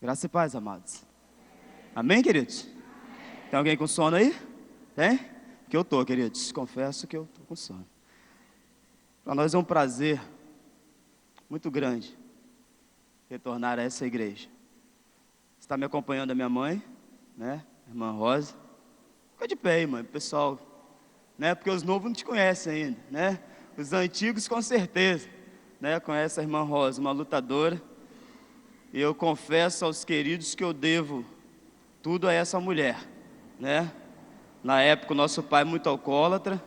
Graças e paz, amados. Amém, queridos? Tem alguém com sono aí? Tem? Que eu tô, queridos. Confesso que eu tô com sono. Para nós é um prazer muito grande retornar a essa igreja. Está me acompanhando a minha mãe, né? Irmã Rosa. Fica de pé aí, mãe, pessoal, né? Porque os novos não te conhecem ainda, né? Os antigos com certeza, né? Conhece a irmã Rosa, uma lutadora. E eu confesso aos queridos que eu devo tudo a essa mulher, né? Na época o nosso pai muito alcoólatra,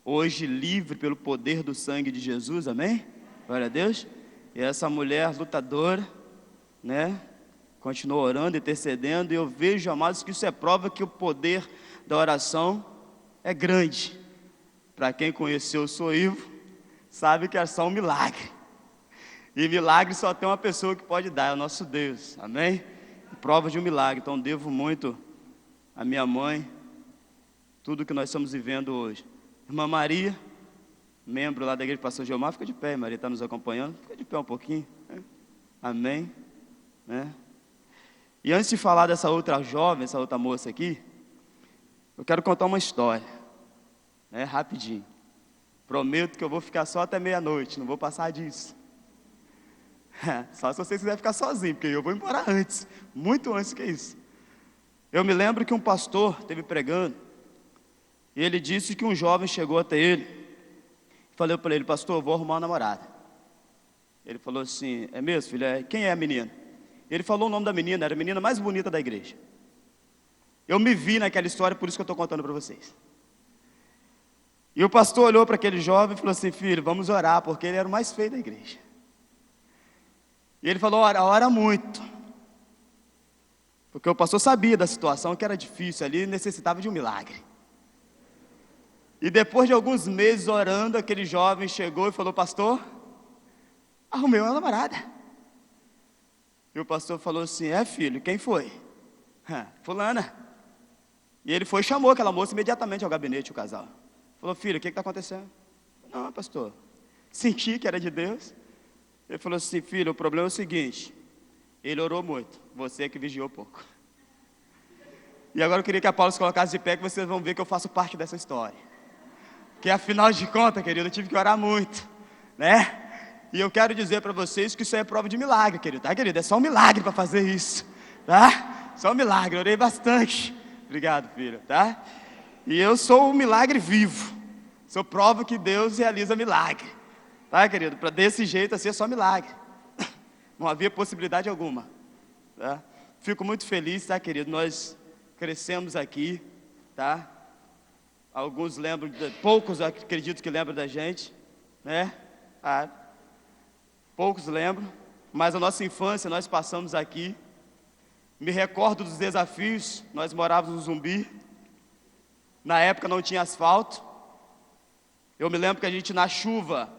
hoje livre pelo poder do sangue de Jesus, amém? Glória a Deus. E essa mulher lutadora, né? Continua orando, intercedendo, e eu vejo, amados, que isso é prova que o poder da oração é grande. Para quem conheceu o Soivo, sabe que é só um milagre. E milagre só tem uma pessoa que pode dar, é o nosso Deus, amém? Prova de um milagre, então devo muito à minha mãe, tudo que nós estamos vivendo hoje. Irmã Maria, membro lá da igreja do pastor Gilmar, fica de pé, Maria está nos acompanhando, fica de pé um pouquinho, né? Amém, né? E antes de falar dessa outra jovem, essa outra moça aqui, eu quero contar uma história, né, rapidinho. Prometo que eu vou ficar só até meia-noite, não vou passar disso. Só se você quiser ficar sozinho, porque eu vou embora antes, muito antes que isso. Eu me lembro que um pastor esteve pregando, e ele disse que um jovem chegou até ele, falei para ele: pastor, eu vou arrumar uma namorada. Ele falou assim: é mesmo, filho? Quem é a menina? Ele falou o nome da menina, era a menina mais bonita da igreja. Eu me vi naquela história, por isso que eu estou contando para vocês. E o pastor olhou para aquele jovem e falou assim: filho, vamos orar, porque ele era o mais feio da igreja. E ele falou: ora muito. Porque o pastor sabia da situação, que era difícil ali, necessitava de um milagre. E depois de alguns meses orando, aquele jovem chegou e falou: pastor, arrumei uma namorada. E o pastor falou assim: filho, quem foi? Fulana. E ele foi e chamou aquela moça imediatamente ao gabinete, o casal. Falou: filho, o que está acontecendo? Não, pastor, senti que era de Deus. Ele falou assim: filho, o problema é o seguinte, ele orou muito, você é que vigiou pouco. E agora eu queria que a Paula se colocasse de pé, que vocês vão ver que eu faço parte dessa história. Que afinal de contas, querido, eu tive que orar muito, né? E eu quero dizer para vocês que isso é prova de milagre, querido, tá, querido? É só um milagre para fazer isso, tá? Só um milagre, eu orei bastante. Obrigado, filho, tá? E eu sou um milagre vivo. Sou prova que Deus realiza milagre. Tá, querido? Para desse jeito assim é só milagre. Não havia possibilidade alguma, tá? Fico muito feliz, tá, querido? Nós crescemos aqui, tá? Alguns lembram, poucos acredito que lembram da gente, né? Poucos lembram, mas a nossa infância nós passamos aqui. Me recordo dos desafios, nós morávamos no Zumbi. Na época não tinha asfalto. Eu me lembro que a gente na chuva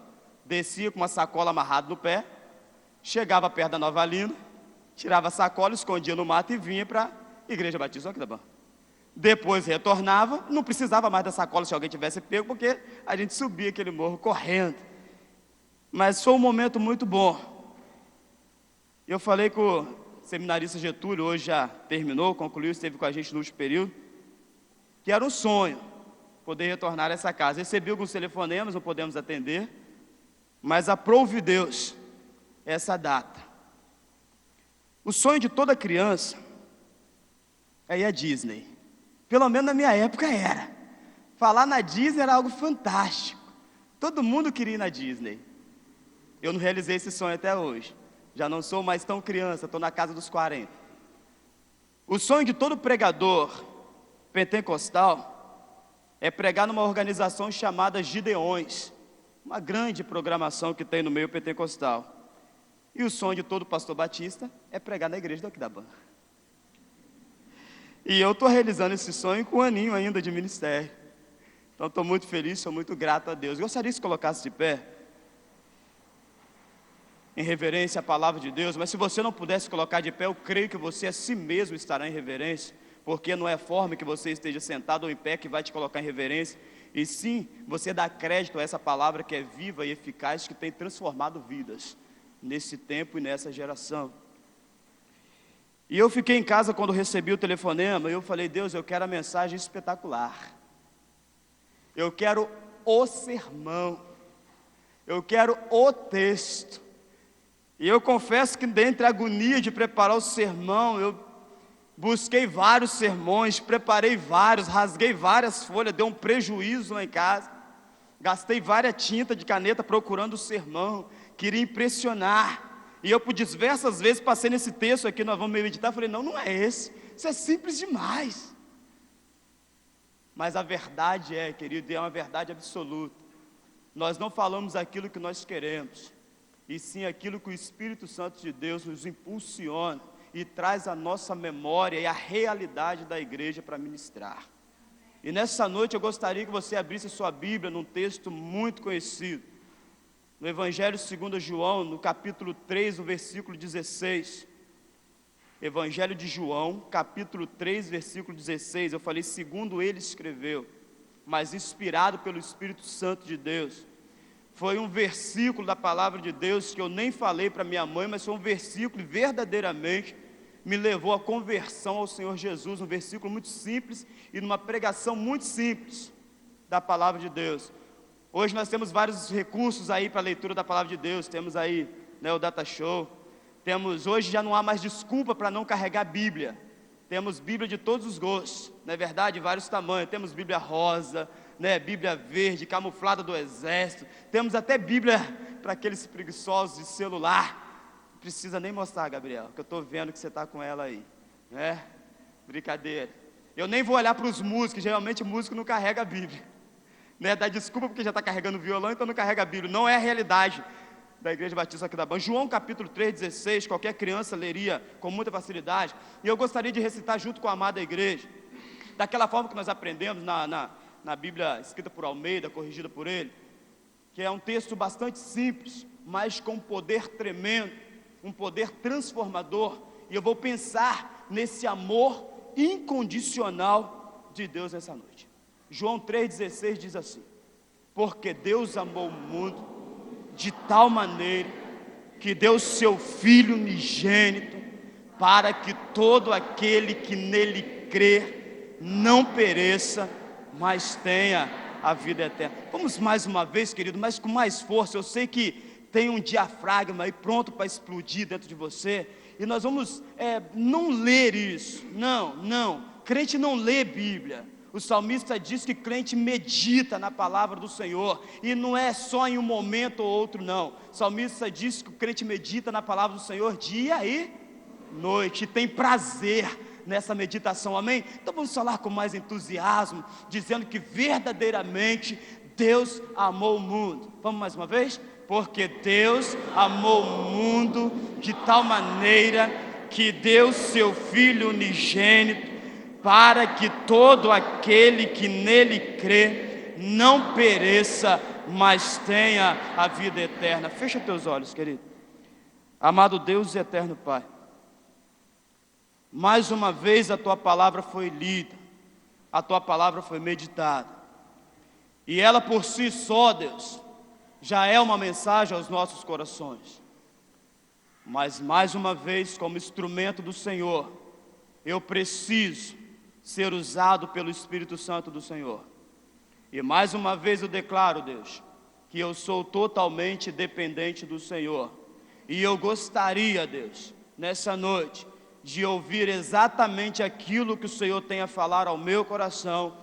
descia com uma sacola amarrada no pé, chegava perto da Nova Lina, tirava a sacola, escondia no mato e vinha para a Igreja Batista Aquidabã. Depois retornava, não precisava mais da sacola se alguém tivesse pego, porque a gente subia aquele morro correndo. Mas foi um momento muito bom. Eu falei com o seminarista Getúlio, hoje já terminou, concluiu, esteve com a gente no último período, que era um sonho poder retornar a essa casa. Recebi alguns telefonemas, não podemos atender, mas aprove Deus essa data. O sonho de toda criança é ir à Disney. Pelo menos na minha época era. Falar na Disney era algo fantástico. Todo mundo queria ir na Disney. Eu não realizei esse sonho até hoje. Já não sou mais tão criança, estou na casa dos 40. O sonho de todo pregador pentecostal é pregar numa organização chamada Gideões, uma grande programação que tem no meio pentecostal. E o sonho de todo pastor batista é pregar na igreja do Aquidabã. E eu estou realizando esse sonho com um aninho ainda de ministério. Então estou muito feliz, sou muito grato a Deus. Gostaria que se colocasse de pé, em reverência à palavra de Deus. Mas se você não pudesse colocar de pé, eu creio que você a si mesmo estará em reverência, porque não é a forma que você esteja sentado ou em pé que vai te colocar em reverência, e sim, você dá crédito a essa palavra que é viva e eficaz, que tem transformado vidas nesse tempo e nessa geração. E eu fiquei em casa quando recebi o telefonema, e eu falei: Deus, eu quero a mensagem espetacular. Eu quero o sermão. Eu quero o texto. E eu confesso que dentre a agonia de preparar o sermão, eu busquei vários sermões, preparei vários, rasguei várias folhas, deu um prejuízo lá em casa. Gastei várias tintas de caneta procurando o sermão, queria impressionar. E eu por diversas vezes passei nesse texto aqui, nós vamos meditar, falei: não, não é esse, isso é simples demais. Mas a verdade é, querido, e é uma verdade absoluta, nós não falamos aquilo que nós queremos, e sim aquilo que o Espírito Santo de Deus nos impulsiona e traz a nossa memória e a realidade da igreja para ministrar. E nessa noite eu gostaria que você abrisse sua Bíblia num texto muito conhecido, no Evangelho segundo João, no capítulo 3, no versículo 16. Evangelho de João, capítulo 3, versículo 16, eu falei segundo ele escreveu, mas inspirado pelo Espírito Santo de Deus. Foi um versículo da palavra de Deus que eu nem falei para minha mãe, mas foi um versículo que verdadeiramente me levou à conversão ao Senhor Jesus, um versículo muito simples e numa pregação muito simples da palavra de Deus. Hoje nós temos vários recursos aí para a leitura da palavra de Deus, temos aí, né, o Data Show, hoje já não há mais desculpa para não carregar Bíblia, temos Bíblia de todos os gostos, não é verdade? Vários tamanhos, temos Bíblia rosa, né, Bíblia verde, camuflada do exército, temos até Bíblia para aqueles preguiçosos de celular. Não precisa nem mostrar, Gabriel, que eu estou vendo que você está com ela aí, né? Brincadeira. Eu nem vou olhar para os músicos, geralmente músico não carrega a Bíblia, né? Dá desculpa porque já está carregando violão, então não carrega a Bíblia. Não é a realidade da Igreja Batista aqui da Banda. João capítulo 3, 16, qualquer criança leria com muita facilidade, e eu gostaria de recitar junto com a amada igreja, daquela forma que nós aprendemos na Bíblia escrita por Almeida, corrigida por ele, que é um texto bastante simples, mas com um poder tremendo, um poder transformador, e eu vou pensar nesse amor incondicional de Deus nessa noite. João 3,16 diz assim: porque Deus amou o mundo de tal maneira que deu seu Filho unigênito, para que todo aquele que nele crer não pereça, mas tenha a vida eterna. Vamos mais uma vez, querido, mas com mais força. Eu sei que tem um diafragma aí pronto para explodir dentro de você, e nós vamos não ler isso, não, crente não lê Bíblia. O salmista diz que crente medita na palavra do Senhor, e não é só em um momento ou outro não. O salmista diz que o crente medita na palavra do Senhor dia e noite, e tem prazer nessa meditação, amém? Então vamos falar com mais entusiasmo, dizendo que verdadeiramente Deus amou o mundo. Vamos mais uma vez? Porque Deus amou o mundo de tal maneira que deu seu Filho unigênito, para que todo aquele que nele crê não pereça, mas tenha a vida eterna. Fecha teus olhos, querido. Amado Deus e eterno Pai, mais uma vez a Tua palavra foi lida, a Tua palavra foi meditada, e ela por si só, Deus, já é uma mensagem aos nossos corações. Mas mais uma vez, como instrumento do Senhor, eu preciso ser usado pelo Espírito Santo do Senhor. E mais uma vez eu declaro, Deus, que eu sou totalmente dependente do Senhor. E eu gostaria, Deus, nessa noite, de ouvir exatamente aquilo que o Senhor tem a falar ao meu coração,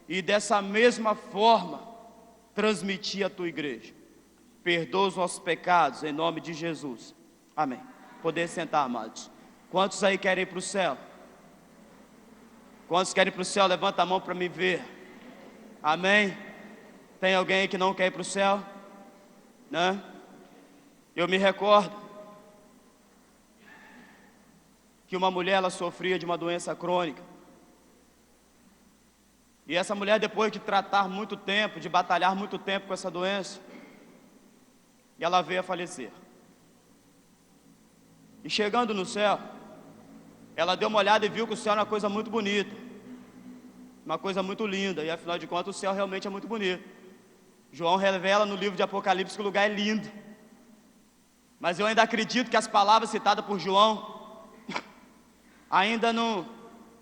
e dessa mesma forma transmitir à tua igreja. Perdoa os nossos pecados, em nome de Jesus, amém. Poder sentar, amados. Quantos aí querem ir para o céu? Quantos querem ir para o céu? Levanta a mão para me ver, amém. Tem alguém aí que não quer ir para o céu? Né? Eu me recordo que uma mulher, ela sofria de uma doença crônica, e essa mulher, depois de tratar muito tempo, de batalhar muito tempo com essa doença, e ela veio a falecer. E chegando no céu, ela deu uma olhada e viu que o céu era uma coisa muito bonita, uma coisa muito linda, e afinal de contas o céu realmente é muito bonito. João revela no livro de Apocalipse que o lugar é lindo, mas eu ainda acredito que as palavras citadas por João ainda não,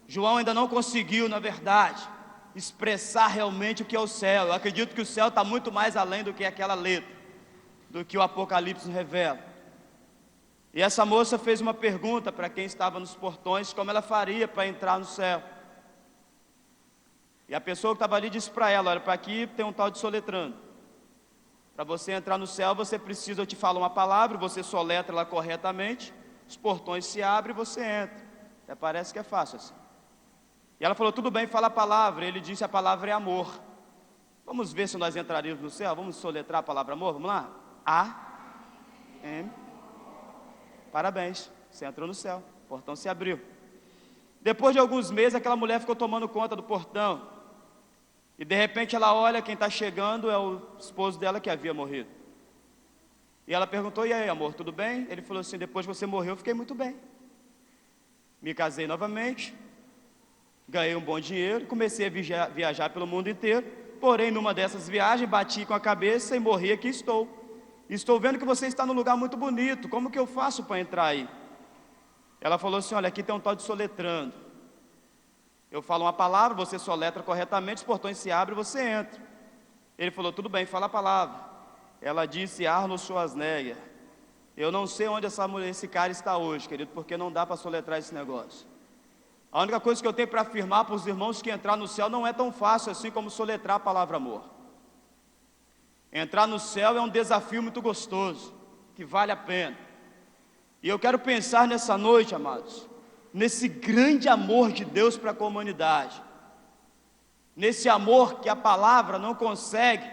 João ainda não conseguiu, na verdade, expressar realmente o que é o céu. Eu acredito que o céu está muito mais além do que aquela letra, do que o Apocalipse revela. E essa moça fez uma pergunta para quem estava nos portões, como ela faria para entrar no céu. E a pessoa que estava ali disse para ela: olha, para aqui tem um tal de soletrando. Para você entrar no céu, você precisa, eu te falo uma palavra, você soletra ela corretamente, os portões se abrem e você entra. Até parece que é fácil assim. E ela falou: tudo bem, fala a palavra. Ele disse: a palavra é amor. Vamos ver se nós entraríamos no céu. Vamos soletrar a palavra amor, vamos lá? A-M. Parabéns, você entrou no céu, o portão se abriu. Depois de alguns meses, aquela mulher ficou tomando conta do portão. E de repente ela olha, quem está chegando é o esposo dela que havia morrido. E ela perguntou: e aí, amor, tudo bem? Ele falou assim: depois que você morreu, eu fiquei muito bem. Me casei novamente, ganhei um bom dinheiro, comecei a viajar pelo mundo inteiro. Porém, numa dessas viagens, bati com a cabeça e morri. Aqui estou. Estou vendo que você está num lugar muito bonito. Como que eu faço para entrar aí? Ela falou assim: olha, aqui tem um tal de soletrando. Eu falo uma palavra, você soletra corretamente, os portões se abrem e você entra. Ele falou: tudo bem, fala a palavra. Ela disse: Arnold Schwarzenegger. Eu não sei onde esse cara está hoje, querido, porque não dá para soletrar esse negócio. A única coisa que eu tenho para afirmar para os irmãos que entrar no céu não é tão fácil assim como soletrar a palavra amor. Entrar no céu é um desafio muito gostoso, que vale a pena. E eu quero pensar nessa noite, amados, nesse grande amor de Deus para a comunidade, nesse amor que a palavra não consegue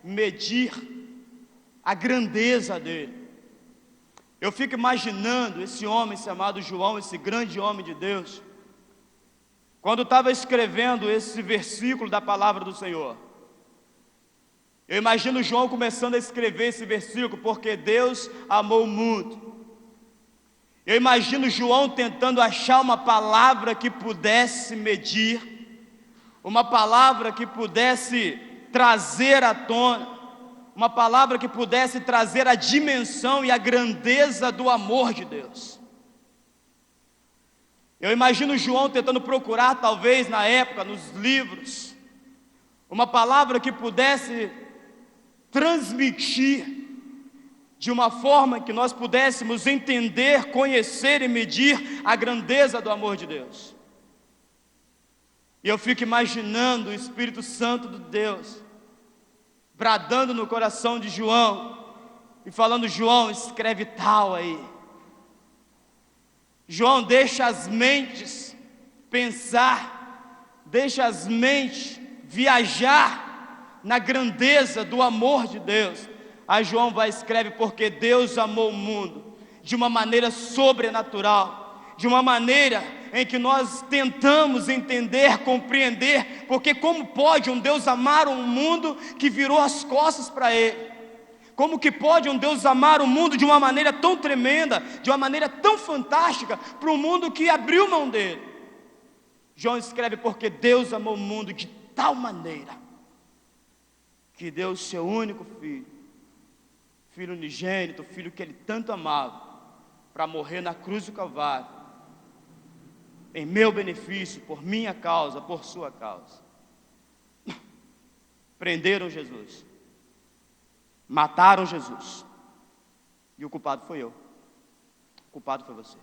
medir a grandeza dele. Eu fico imaginando esse homem chamado João, esse grande homem de Deus, quando estava escrevendo esse versículo da palavra do Senhor. Eu imagino João começando a escrever esse versículo: porque Deus amou o mundo. Eu imagino João tentando achar uma palavra que pudesse medir, uma palavra que pudesse trazer à tona, uma palavra que pudesse trazer a dimensão e a grandeza do amor de Deus. Eu imagino João tentando procurar, talvez na época, nos livros, uma palavra que pudesse transmitir de uma forma que nós pudéssemos entender, conhecer e medir a grandeza do amor de Deus. E eu fico imaginando o Espírito Santo de Deus bradando no coração de João e falando: João, escreve tal aí. João, deixa as mentes pensar, deixa as mentes viajar na grandeza do amor de Deus. Aí João vai e escreve: porque Deus amou o mundo de uma maneira sobrenatural, de uma maneira em que nós tentamos entender, compreender, porque como pode um Deus amar um mundo que virou as costas para Ele? Como que pode um Deus amar o mundo de uma maneira tão tremenda, de uma maneira tão fantástica, para um mundo que abriu mão dele? João escreve: porque Deus amou o mundo de tal maneira, que deu o seu único filho, Filho unigênito, Filho que Ele tanto amava, para morrer na cruz do Calvário, em meu benefício, por minha causa, por sua causa. Prenderam Jesus, mataram Jesus, e o culpado foi eu, o culpado foi você.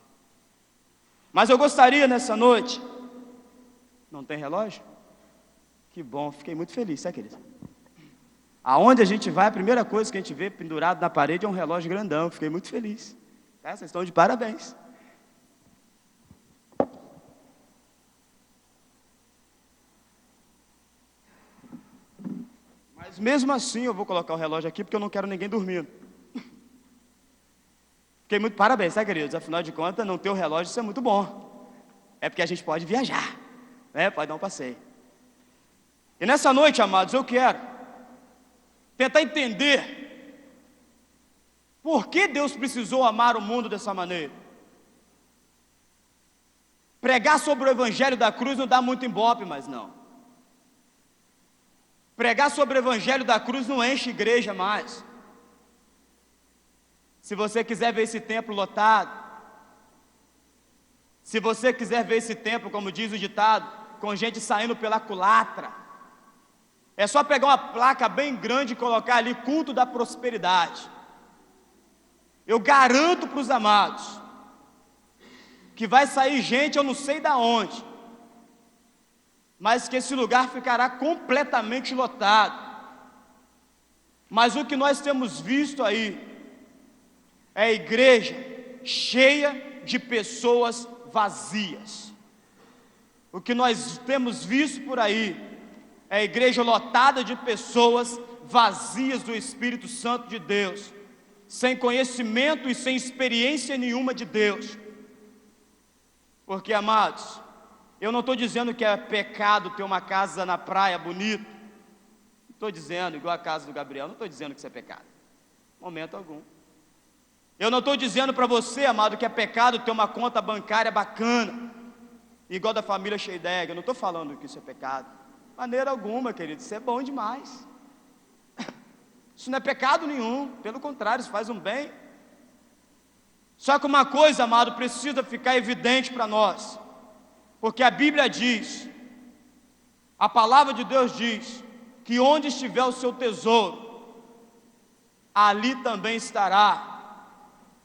Mas eu gostaria nessa noite, não tem relógio? Que bom, fiquei muito feliz, sabe, querido? Aonde a gente vai, a primeira coisa que a gente vê pendurado na parede é um relógio grandão. Fiquei muito feliz, tá? Vocês estão de parabéns. Mas mesmo assim eu vou colocar o relógio aqui, porque eu não quero ninguém dormindo. Fiquei muito parabéns, tá, queridos? Afinal de contas, não ter o relógio, isso é muito bom. É porque a gente pode viajar, né? Pode dar um passeio. E nessa noite, amados, eu quero tentar entender por que Deus precisou amar o mundo dessa maneira. Pregar sobre o evangelho da cruz não dá muito ibope, mas não. Pregar sobre o evangelho da cruz não enche igreja mais. Se você quiser ver esse templo lotado, Se você quiser ver esse tempo, como diz o ditado, com gente saindo pela culatra, é só pegar uma placa bem grande e colocar ali culto da prosperidade. Eu garanto para os amados que vai sair gente, eu não sei da onde, mas que esse lugar ficará completamente lotado. Mas o que nós temos visto aí é a igreja cheia de pessoas vazias. O que nós temos visto por aí é a igreja lotada de pessoas vazias do Espírito Santo de Deus, sem conhecimento e sem experiência nenhuma de Deus. Porque, amados, eu não estou dizendo que é pecado ter uma casa na praia bonita. Não estou dizendo, igual a casa do Gabriel, não estou dizendo que isso é pecado. Momento algum. Eu não estou dizendo para você, amado, que é pecado ter uma conta bancária bacana, igual da família Scheidegger. Eu não estou falando que isso é pecado. De maneira alguma, querido, isso é bom demais. Isso não é pecado nenhum, pelo contrário, isso faz um bem. Só que uma coisa, amado, precisa ficar evidente para nós, porque a Bíblia diz, a palavra de Deus diz, que onde estiver o seu tesouro, ali também estará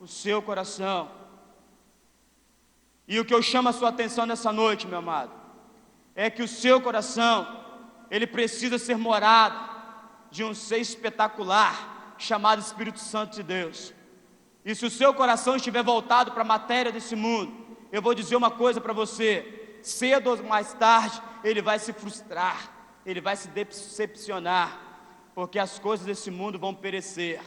o seu coração. E o que eu chamo a sua atenção nessa noite, meu amado, é que o seu coração, ele precisa ser morada de um ser espetacular, chamado Espírito Santo de Deus. E se o seu coração estiver voltado para a matéria desse mundo, eu vou dizer uma coisa para você, cedo ou mais tarde, ele vai se frustrar, ele vai se decepcionar, porque as coisas desse mundo vão perecer.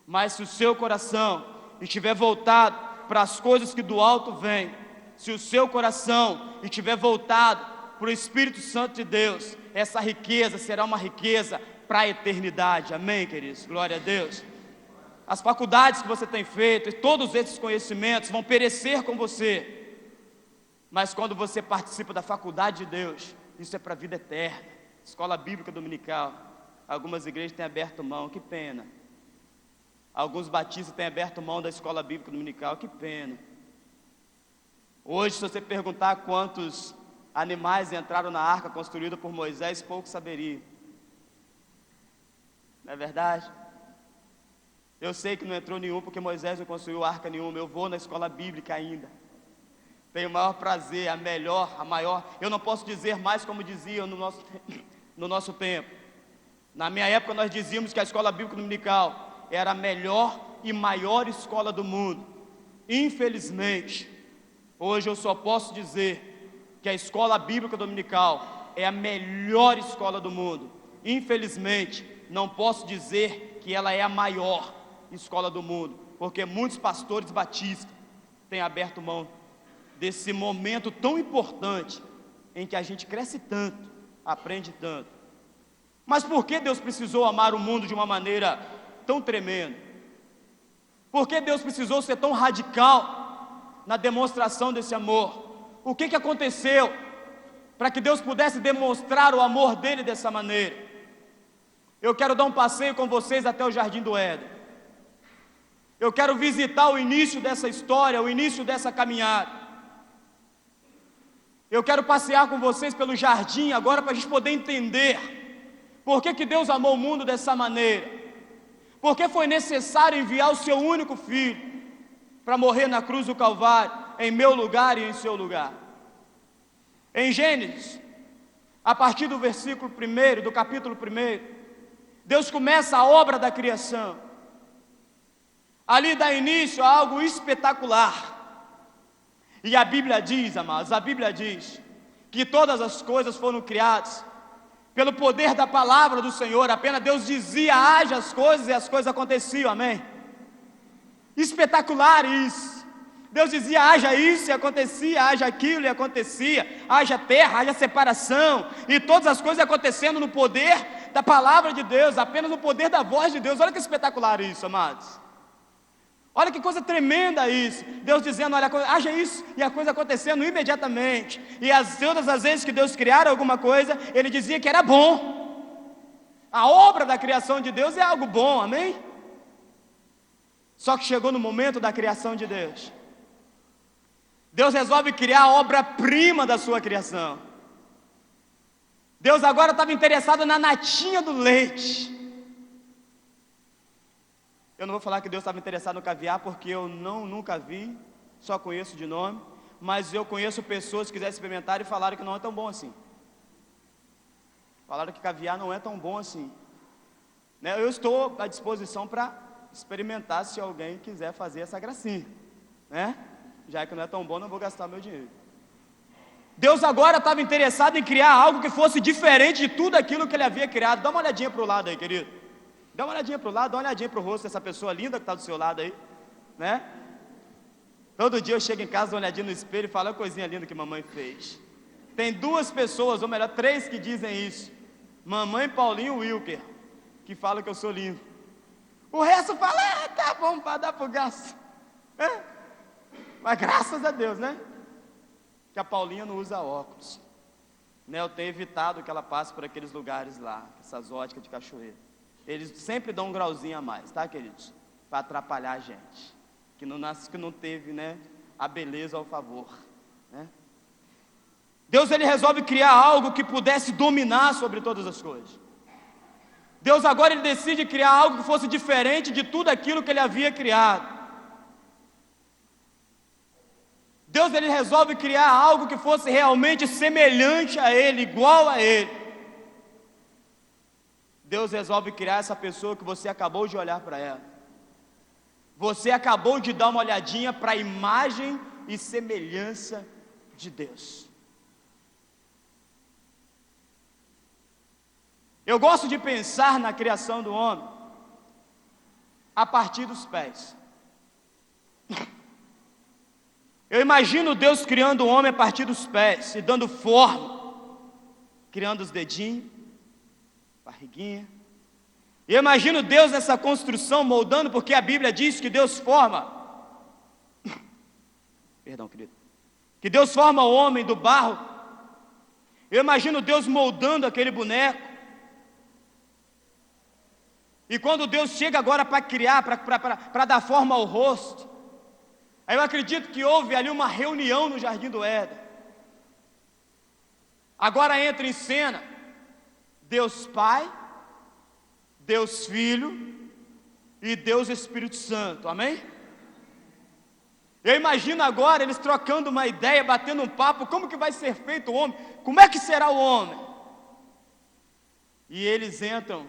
Mas se o seu coração estiver voltado para as coisas que do alto vêm, se o seu coração estiver voltado para o Espírito Santo de Deus, essa riqueza será uma riqueza para a eternidade. Amém, queridos? Glória a Deus. As faculdades que você tem feito e todos esses conhecimentos vão perecer com você, mas quando você participa da faculdade de Deus, isso é para a vida eterna. Escola bíblica dominical, algumas igrejas têm aberto mão, que pena. Alguns batistas têm aberto mão da escola bíblica dominical, que pena. Hoje, se você perguntar quantos animais entraram na arca construída por Moisés, pouco saberia. Não é verdade? Eu sei que não entrou nenhum, porque Moisés não construiu arca nenhuma. Eu vou na escola bíblica ainda. Tenho o maior prazer, a melhor, a maior. Eu não posso dizer mais como diziam no nosso tempo. Na minha época nós dizíamos que a escola bíblica dominical era a melhor e maior escola do mundo. Infelizmente, hoje eu só posso dizer que a escola bíblica dominical é a melhor escola do mundo. Infelizmente, não posso dizer que ela é a maior escola do mundo, porque muitos pastores batistas têm aberto mão desse momento tão importante, em que a gente cresce tanto, aprende tanto. Mas por que Deus precisou amar o mundo de uma maneira tão tremenda? Por que Deus precisou ser tão radical na demonstração desse amor? O que aconteceu para que Deus pudesse demonstrar o amor dele dessa maneira? Eu quero dar um passeio com vocês até o Jardim do Éden. Eu quero visitar o início dessa história, o início dessa caminhada. Eu quero passear com vocês pelo jardim agora para a gente poder entender por que Deus amou o mundo dessa maneira. Por que foi necessário enviar o seu único filho para morrer na cruz do Calvário, em meu lugar e em seu lugar. Em Gênesis, a partir do versículo 1, do capítulo 1, Deus começa a obra da criação. Ali dá início a algo espetacular. E a Bíblia diz, amados, a Bíblia diz que todas as coisas foram criadas pelo poder da palavra do Senhor. Apenas Deus dizia, haja as coisas, e as coisas aconteciam, amém? Espetacular isso. Deus dizia, haja isso, e acontecia, haja aquilo, e acontecia, haja terra, haja separação, e todas as coisas acontecendo no poder da palavra de Deus, apenas no poder da voz de Deus. Olha que espetacular isso, amados. Olha que coisa tremenda isso. Deus dizendo, olha, haja isso, e a coisa acontecendo imediatamente. E todas as vezes que Deus criara alguma coisa, Ele dizia que era bom. A obra da criação de Deus é algo bom, amém? Só que chegou no momento da criação de Deus. Deus resolve criar a obra-prima da sua criação. Deus agora estava interessado na natinha do leite. Eu não vou falar que Deus estava interessado no caviar, porque eu nunca vi, só conheço de nome, mas eu conheço pessoas que quiseram experimentar e falaram que não é tão bom assim. Falaram que caviar não é tão bom assim. Né? Eu estou à disposição para experimentar se alguém quiser fazer essa gracinha. Né? Já que não é tão bom, não vou gastar meu dinheiro. Deus agora estava interessado em criar algo que fosse diferente de tudo aquilo que Ele havia criado. Dá uma olhadinha para o lado aí, querido. Dá uma olhadinha para o lado, dá uma olhadinha para o rosto dessa pessoa linda que está do seu lado aí. Né? Todo dia eu chego em casa, dou uma olhadinha no espelho e falo: olha a coisinha linda que mamãe fez. Tem duas pessoas, ou melhor, três que dizem isso. Mamãe, Paulinho e Wilker, que falam que eu sou lindo. O resto fala: tá bom para dar pro gasto. Mas graças a Deus, né? Que a Paulinha não usa óculos. Né? Eu tenho evitado que ela passe por aqueles lugares lá, essas óticas de cachoeira. Eles sempre dão um grauzinho a mais, tá, queridos? Para atrapalhar a gente. Que não teve, né, a beleza ao favor. Né? Deus, Ele resolve criar algo que pudesse dominar sobre todas as coisas. Deus agora Ele decide criar algo que fosse diferente de tudo aquilo que Ele havia criado. Deus, Ele resolve criar algo que fosse realmente semelhante a Ele, igual a Ele. Deus resolve criar essa pessoa que você acabou de olhar para ela. Você acabou de dar uma olhadinha para a imagem e semelhança de Deus. Eu gosto de pensar na criação do homem a partir dos pés. Eu imagino Deus criando o homem a partir dos pés, e dando forma, criando os dedinhos, barriguinha. E eu imagino Deus nessa construção moldando, porque a Bíblia diz que Deus forma, perdão, querido, que Deus forma o homem do barro. Eu imagino Deus moldando aquele boneco. E quando Deus chega agora para criar, para dar forma ao rosto, aí eu acredito que houve ali uma reunião no Jardim do Éden. Agora entra em cena Deus Pai, Deus Filho e Deus Espírito Santo, amém? Eu imagino agora eles trocando uma ideia, batendo um papo, como que vai ser feito o homem, como é que será o homem? E eles entram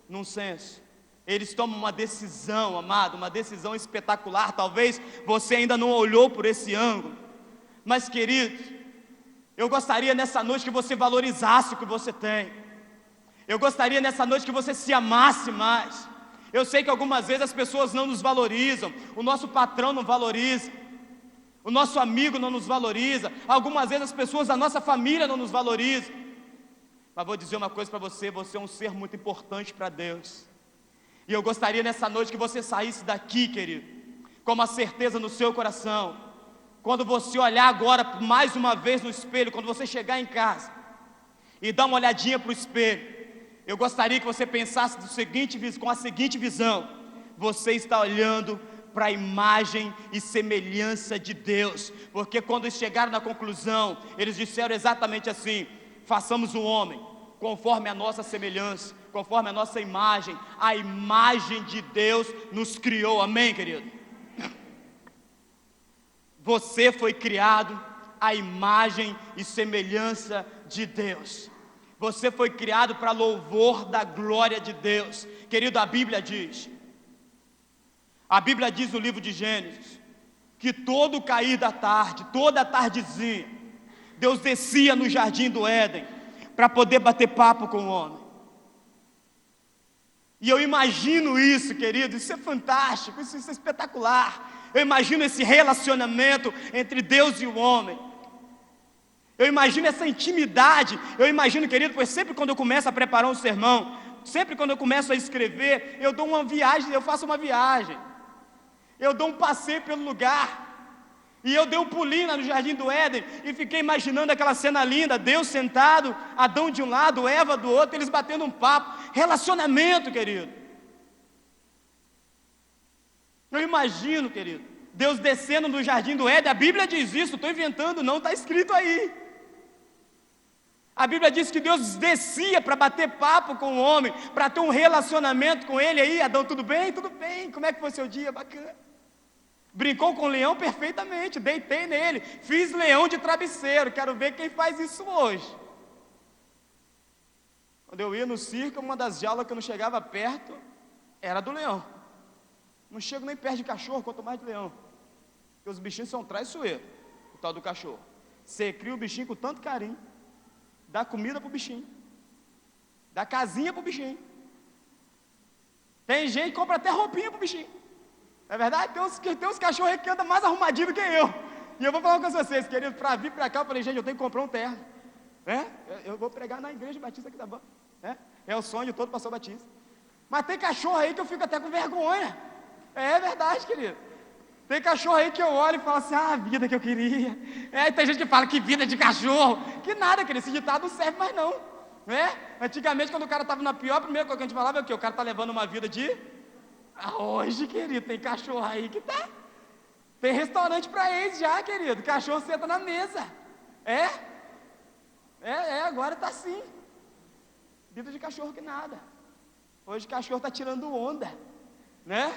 num senso, eles tomam uma decisão, amado, uma decisão espetacular. Talvez você ainda não olhou por esse ângulo, mas querido, eu gostaria nessa noite que você valorizasse o que você tem. Eu gostaria nessa noite que você se amasse mais. Eu sei que algumas vezes as pessoas não nos valorizam, o nosso patrão não valoriza, o nosso amigo não nos valoriza, algumas vezes as pessoas da nossa família não nos valorizam. Mas vou dizer uma coisa para você: você é um ser muito importante para Deus. E eu gostaria nessa noite que você saísse daqui, querido, com uma certeza no seu coração. Quando você olhar agora mais uma vez no espelho, quando você chegar em casa e dar uma olhadinha para o espelho, eu gostaria que você pensasse com a seguinte visão: você está olhando para a imagem e semelhança de Deus, porque quando eles chegaram na conclusão, eles disseram exatamente assim: façamos o homem conforme a nossa semelhança, conforme a nossa imagem. A imagem de Deus nos criou, amém, querido? Você foi criado à imagem e semelhança de Deus. Você foi criado para louvor da glória de Deus. Querido, a Bíblia diz no livro de Gênesis, que todo o cair da tarde, toda a tardezinha, Deus descia no jardim do Éden, para poder bater papo com o homem. E eu imagino isso, querido, isso é fantástico, isso é espetacular. Eu imagino esse relacionamento entre Deus e o homem. Eu imagino essa intimidade. Eu imagino, querido, pois sempre quando eu começo a preparar um sermão, sempre quando eu começo a escrever, eu dou uma viagem, eu faço uma viagem. Eu dou um passeio pelo lugar. E eu dei um pulinho lá no Jardim do Éden e fiquei imaginando aquela cena linda, Deus sentado, Adão de um lado, Eva do outro, eles batendo um papo. Relacionamento, querido. Eu imagino, querido, Deus descendo no jardim do Éden, a Bíblia diz isso, estou inventando, não está escrito aí. A Bíblia diz que Deus descia para bater papo com o homem, para ter um relacionamento com ele. Aí, Adão, tudo bem? Tudo bem, como é que foi seu dia? Bacana. Brincou com o leão perfeitamente, deitei nele, fiz leão de travesseiro, quero ver quem faz isso hoje. Quando eu ia no circo, uma das jaulas que eu não chegava perto, era do leão. Não chego nem perto de cachorro, quanto mais de leão. Porque os bichinhos são traiçoeiros, o tal do cachorro. Você cria o bichinho com tanto carinho, dá comida pro bichinho, dá casinha pro bichinho. Tem gente que compra até roupinha pro bichinho. Não é verdade? Tem uns cachorros que andam mais arrumadinhos do que eu. E eu vou falar com vocês, querido, para vir para cá, eu falei, gente, eu tenho que comprar um terno. Eu vou pregar na igreja batista aqui da Banda. É o sonho todo pastor batista. Mas tem cachorro aí que eu fico até com vergonha. É verdade, querido. Tem cachorro aí que eu olho e falo assim, a vida que eu queria. Tem gente que fala, que vida de cachorro. Que nada, querido, esse ditado não serve mais não. Antigamente, quando o cara estava na pior, a primeira coisa que a gente falava é o quê? O cara está levando uma vida de... Hoje, querido, tem cachorro aí que tá... Tem restaurante para eles já, querido. Cachorro senta na mesa. Agora tá assim. Vida de cachorro que nada. Hoje o cachorro tá tirando onda, né?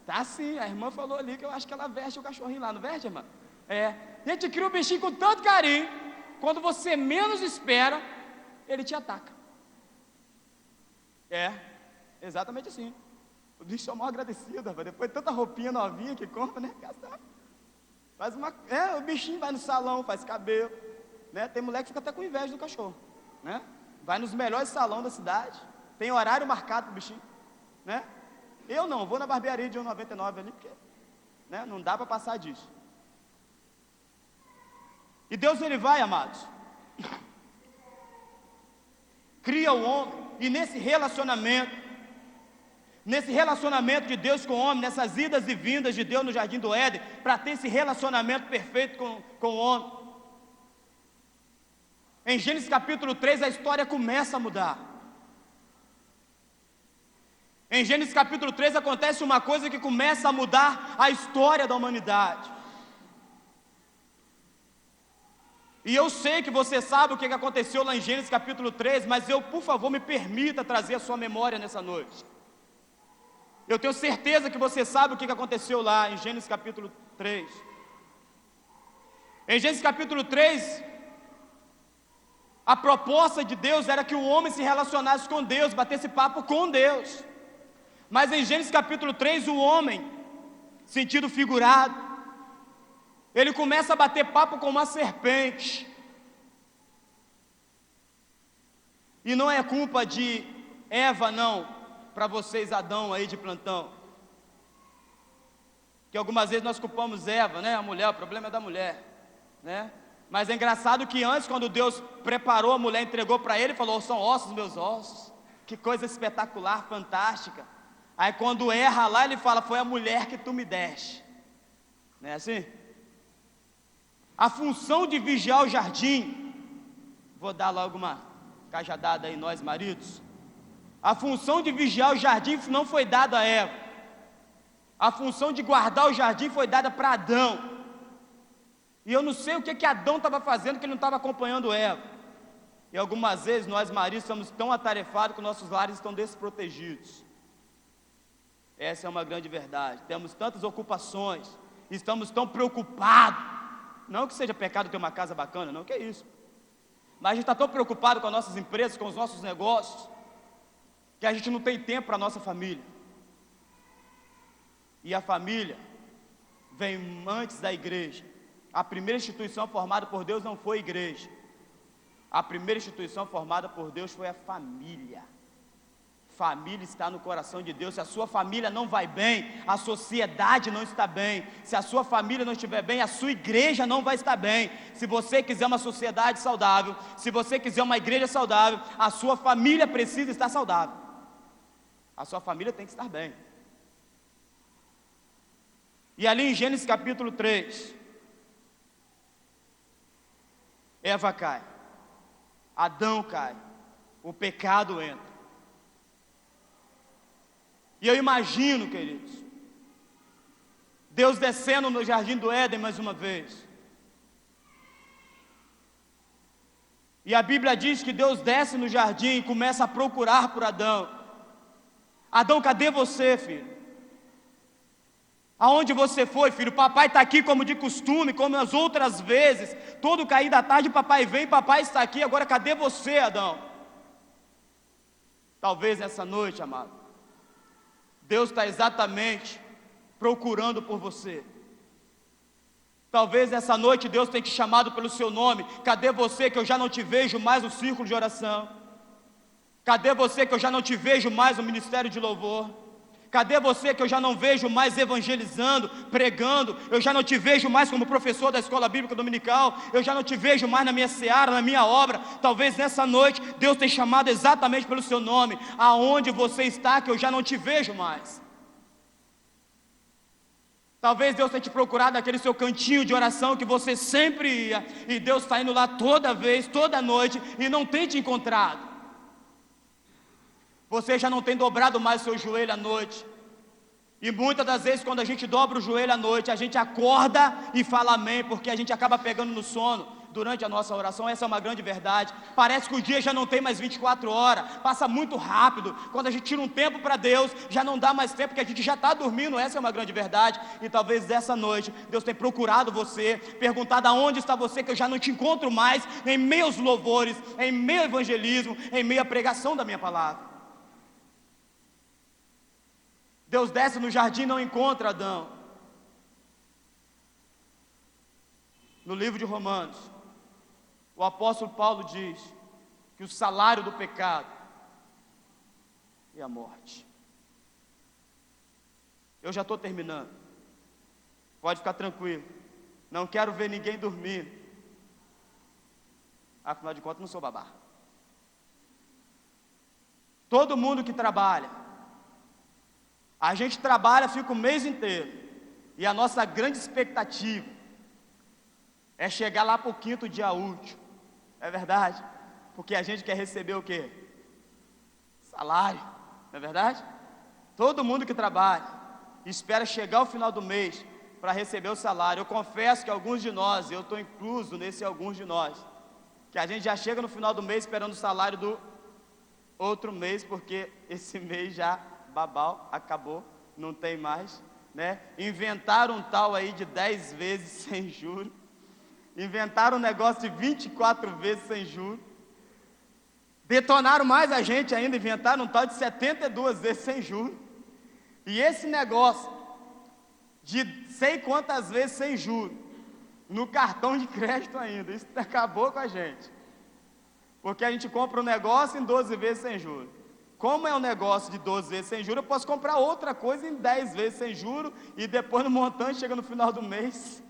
Tá assim, a irmã falou ali que eu acho que ela veste o cachorrinho lá, não veste, irmã? A gente cria um bichinho com tanto carinho, quando você menos espera, ele te ataca. Exatamente assim. O bicho é mal agradecido, rapaz. Depois de tanta roupinha novinha que compra, né? O bichinho vai no salão, faz cabelo, né? Tem mulher que fica até com inveja do cachorro, né? Vai nos melhores salões da cidade, tem horário marcado pro bichinho, né? Eu não, vou na barbearia de 1,99 ali, porque, né, não dá para passar disso. E Deus, ele vai, amados, cria o homem, e nesse relacionamento de Deus com o homem, nessas idas e vindas de Deus no jardim do Éden, para ter esse relacionamento perfeito com o homem, em Gênesis capítulo 3 a história começa a mudar. Em Gênesis capítulo 3 acontece uma coisa que começa a mudar a história da humanidade. E eu sei que você sabe o que aconteceu lá em Gênesis capítulo 3, mas por favor, me permita trazer a sua memória nessa noite. Eu tenho certeza que você sabe o que aconteceu lá em Gênesis capítulo 3. Em Gênesis capítulo 3, a proposta de Deus era que o homem se relacionasse com Deus, batesse papo com Deus. Mas em Gênesis capítulo 3, o homem, sentido figurado, ele começa a bater papo com uma serpente. E não é culpa de Eva, não, para vocês, Adão, aí de plantão. Que algumas vezes nós culpamos Eva, né? A mulher, o problema é da mulher, né? Mas é engraçado que antes, quando Deus preparou a mulher, entregou para ele, falou, são ossos meus ossos. Que coisa espetacular, fantástica. Aí quando erra lá, ele fala, foi a mulher que tu me deste. Não é assim? A função de vigiar o jardim, vou dar logo uma cajadada aí nós maridos. A função de vigiar o jardim não foi dada a Eva. A função de guardar o jardim foi dada para Adão. E eu não sei o que Adão estava fazendo, que ele não estava acompanhando Eva. E algumas vezes nós maridos estamos tão atarefados que nossos lares estão desprotegidos. Essa é uma grande verdade. Temos tantas ocupações, estamos tão preocupados. Não que seja pecado ter uma casa bacana, não, que é isso. Mas a gente está tão preocupado com as nossas empresas, com os nossos negócios, que a gente não tem tempo para a nossa família. E a família vem antes da igreja. A primeira instituição formada por Deus não foi a igreja. A primeira instituição formada por Deus foi a família. Família está no coração de Deus. Se a sua família não vai bem, a sociedade não está bem. Se a sua família não estiver bem, a sua igreja não vai estar bem. Se você quiser uma sociedade saudável, se você quiser uma igreja saudável, a sua família precisa estar saudável. A sua família tem que estar bem. E ali em Gênesis capítulo 3, Eva cai, Adão cai, o pecado entra. E eu imagino, queridos, Deus descendo no jardim do Éden mais uma vez. E a Bíblia diz que Deus desce no jardim e começa a procurar por Adão. Adão, cadê você, filho? Aonde você foi, filho? Papai está aqui como de costume, como as outras vezes. Todo cair da tarde, papai vem, papai está aqui. Agora cadê você, Adão? Talvez nessa noite, amado, Deus está exatamente procurando por você. Talvez nessa noite Deus tenha te chamado pelo seu nome. Cadê você que eu já não te vejo mais no círculo de oração? Cadê você que eu já não te vejo mais no ministério de louvor? Cadê você que eu já não vejo mais evangelizando, pregando? Eu já não te vejo mais como professor da escola bíblica dominical. Eu já não te vejo mais na minha seara, na minha obra. Talvez nessa noite Deus tenha chamado exatamente pelo seu nome. Aonde você está que eu já não te vejo mais? Talvez Deus tenha te procurado naquele seu cantinho de oração que você sempre ia, e Deus está indo lá toda vez, toda noite, e não tem te encontrado. Você já não tem dobrado mais o seu joelho à noite. E muitas das vezes quando a gente dobra o joelho à noite, a gente acorda e fala amém, porque a gente acaba pegando no sono durante a nossa oração. Essa é uma grande verdade. Parece que o dia já não tem mais 24 horas, passa muito rápido. Quando a gente tira um tempo para Deus, já não dá mais tempo, porque a gente já está dormindo. Essa é uma grande verdade. E talvez dessa noite Deus tenha procurado você, perguntado aonde está você, que eu já não te encontro mais, em meio aos louvores, em meio ao evangelismo, em meio à pregação da minha palavra. Deus desce no jardim e não encontra Adão. No livro de Romanos, o apóstolo Paulo diz que o salário do pecado é a morte. Eu já estou terminando. Pode ficar tranquilo. Não quero ver ninguém dormir. Afinal de contas, não sou babá. Todo mundo que trabalha, a gente trabalha, fica o mês inteiro. E a nossa grande expectativa é chegar lá para o 5º dia útil. É verdade? Porque a gente quer receber o quê? Salário. Não é verdade? Todo mundo que trabalha espera chegar ao final do mês para receber o salário. Eu confesso que alguns de nós, eu estou incluso nesse alguns de nós, que a gente já chega no final do mês esperando o salário do outro mês, porque esse mês já babau, acabou, não tem mais, né? Inventaram um tal aí de 10 vezes sem juros. Inventaram um negócio de 24 vezes sem juros. Detonaram mais a gente ainda, inventaram um tal de 72 vezes sem juros. E esse negócio de sei quantas vezes sem juros, no cartão de crédito ainda, isso acabou com a gente. Porque a gente compra um negócio em 12 vezes sem juros. Como é um negócio de 12 vezes sem juros, eu posso comprar outra coisa em 10 vezes sem juros, e depois no montante, chega no final do mês,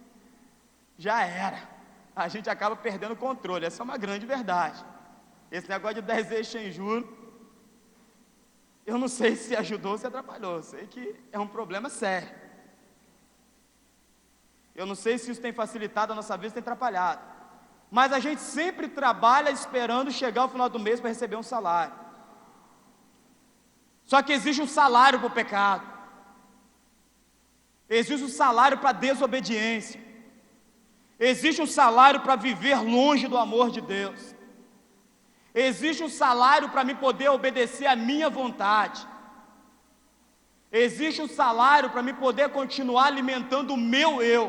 já era. A gente acaba perdendo o controle. Essa é uma grande verdade. Esse negócio de 10 vezes sem juros, eu não sei se ajudou ou se atrapalhou. Eu sei que é um problema sério. Eu não sei se isso tem facilitado a nossa vida ou tem atrapalhado. Mas a gente sempre trabalha esperando chegar ao final do mês para receber um salário. Só que existe um salário para o pecado. Existe um salário para a desobediência. Existe um salário para viver longe do amor de Deus. Existe um salário para me poder obedecer à minha vontade. Existe um salário para me poder continuar alimentando o meu eu.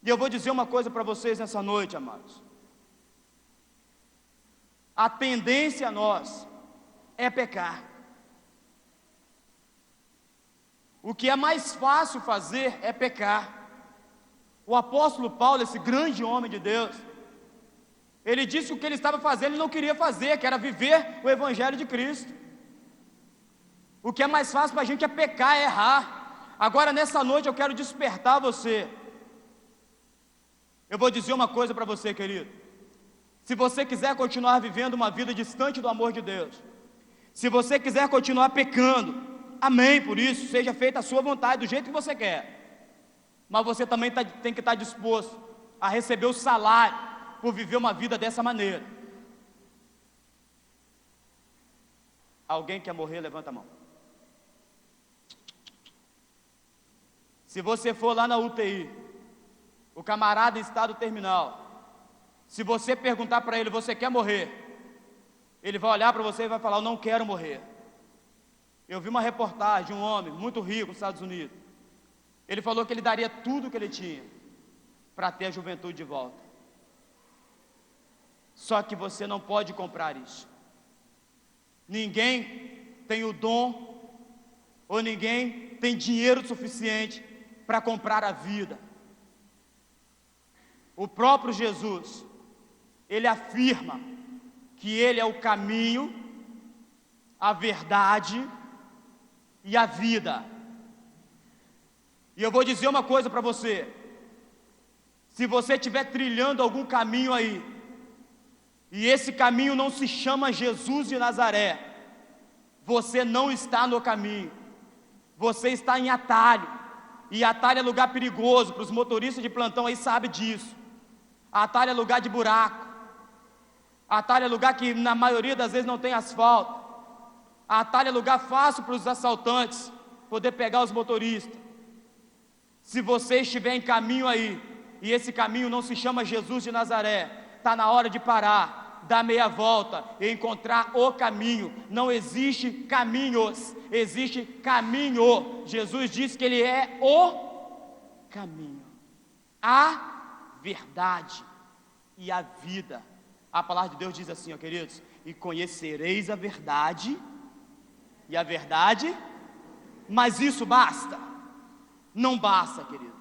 E eu vou dizer uma coisa para vocês nessa noite, amados. A tendência a nós é pecar. O que é mais fácil fazer é pecar. O apóstolo Paulo, esse grande homem de Deus, ele disse que o que ele estava fazendo, ele não queria fazer, que era viver o evangelho de Cristo. O que é mais fácil para a gente é pecar, é errar. Agora nessa noite eu quero despertar você. Eu vou dizer uma coisa para você, querido. Se você quiser continuar vivendo uma vida distante do amor de Deus, se você quiser continuar pecando, amém por isso, seja feita a sua vontade, do jeito que você quer. Mas você também tem que estar disposto a receber o salário por viver uma vida dessa maneira. Alguém quer morrer? Levanta a mão. Se você for lá na UTI, o camarada em estado terminal, se você perguntar para ele, você quer morrer? Ele vai olhar para você e vai falar, eu não quero morrer. Eu vi uma reportagem de um homem muito rico nos Estados Unidos. Ele falou que ele daria tudo o que ele tinha para ter a juventude de volta. Só que você não pode comprar isso. Ninguém tem o dom, ou ninguém tem dinheiro suficiente para comprar a vida. O próprio Jesus, ele afirma que ele é o caminho, a verdade e a vida. E eu vou dizer uma coisa para você: se você estiver trilhando algum caminho aí, e esse caminho não se chama Jesus de Nazaré, você não está no caminho, você está em atalho, e atalho é lugar perigoso, para os motoristas de plantão aí sabem disso. Atalho é lugar de buraco, atalho é lugar que na maioria das vezes não tem asfalto, atalho é lugar fácil para os assaltantes poder pegar os motoristas. Se você estiver em caminho aí, e esse caminho não se chama Jesus de Nazaré, está na hora de parar, dar meia volta e encontrar o caminho. Não existe caminhos, existe caminho. Jesus disse que Ele é o caminho, a verdade e a vida. A palavra de Deus diz assim, ó queridos, e conhecereis a verdade, e a verdade, mas isso basta? Não basta, querido.